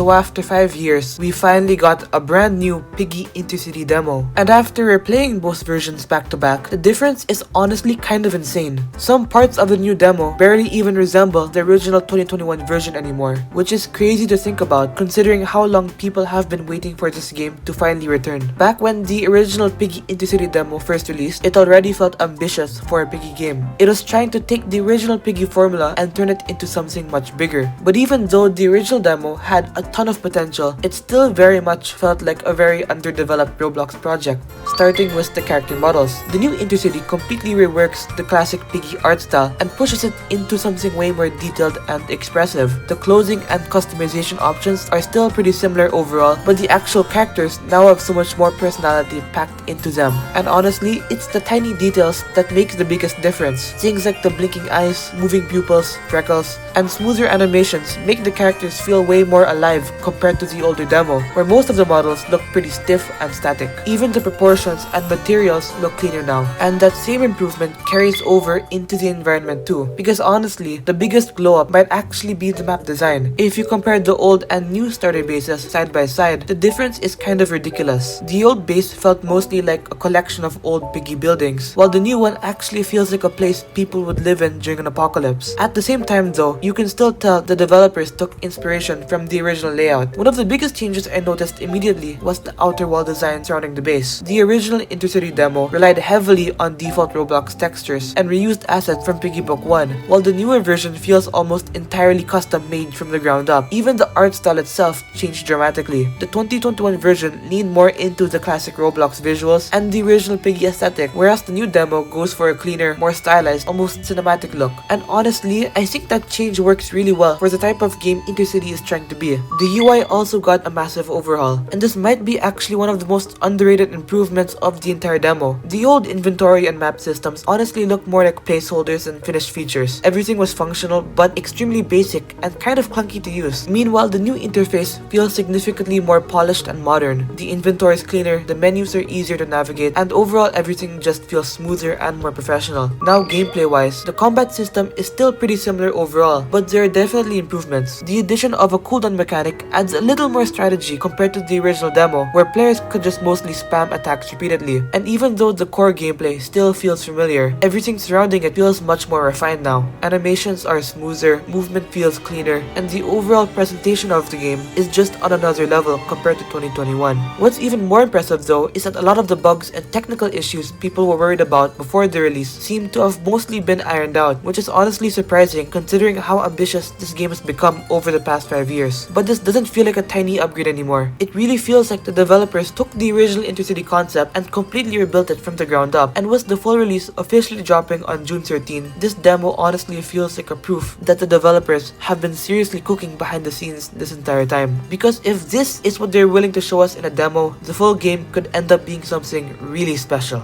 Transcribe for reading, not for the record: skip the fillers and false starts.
So after 5 years, we finally got a brand new Piggy Intercity Demo. And after replaying both versions back to back, the difference is honestly kind of insane. Some parts of the new demo barely even resemble the original 2021 version anymore, which is crazy to think about considering how long people have been waiting for this game to finally return. Back when the original Piggy Intercity Demo first released, it already felt ambitious for a Piggy game. It was trying to take the original Piggy formula and turn it into something much bigger. But even though the original demo had a ton of potential, it still very much felt like a very underdeveloped Roblox project. Starting with the character models, the new Intercity completely reworks the classic Piggy art style and pushes it into something way more detailed and expressive. The clothing and customization options are still pretty similar overall, but the actual characters now have so much more personality packed into them. And honestly, it's the tiny details that makes the biggest difference. Things like the blinking eyes, moving pupils, freckles, and smoother animations make the characters feel way more alive compared to the older demo, where most of the models look pretty stiff and static. Even the proportions and materials look cleaner now. And that same improvement carries over into the environment too, because honestly, the biggest glow up might actually be the map design. If you compare the old and new starter bases side by side, the difference is kind of ridiculous. The old base felt mostly like a collection of old Piggy buildings, while the new one actually feels like a place people would live in during an apocalypse. At the same time though, you can still tell the developers took inspiration from the original layout. One of the biggest changes I noticed immediately was the outer wall design surrounding the base. The original Intercity demo relied heavily on default Roblox textures and reused assets from Piggy Book 1, while the newer version feels almost entirely custom made from the ground up. Even the art style itself changed dramatically. The 2021 version leaned more into the classic Roblox visuals and the original Piggy aesthetic, whereas the new demo goes for a cleaner, more stylized, almost cinematic look. And honestly, I think that change works really well for the type of game Intercity is trying to be. The UI also got a massive overhaul, and this might be actually one of the most underrated improvements of the entire demo. The old inventory and map systems honestly look more like placeholders than finished features. Everything was functional but extremely basic and kind of clunky to use. Meanwhile, the new interface feels significantly more polished and modern. The inventory is cleaner, the menus are easier to navigate, and overall everything just feels smoother and more professional. Now gameplay wise, the combat system is still pretty similar overall, but there are definitely improvements. The addition of a cooldown mechanic adds a little more strategy compared to the original demo, where players could just mostly spam attacks repeatedly. And even though the core gameplay still feels familiar, everything surrounding it feels much more refined now. Animations are smoother, movement feels cleaner, and the overall presentation of the game is just on another level compared to 2021. What's even more impressive though is that a lot of the bugs and technical issues people were worried about before the release seem to have mostly been ironed out, which is honestly surprising considering how ambitious this game has become over the past 5 years. But this doesn't feel like a tiny upgrade anymore. It really feels like the developers took the original Intercity concept and completely rebuilt it from the ground up. And with the full release officially dropping on June 13, this demo honestly feels like a proof that the developers have been seriously cooking behind the scenes this entire time. Because if this is what they're willing to show us in a demo, the full game could end up being something really special.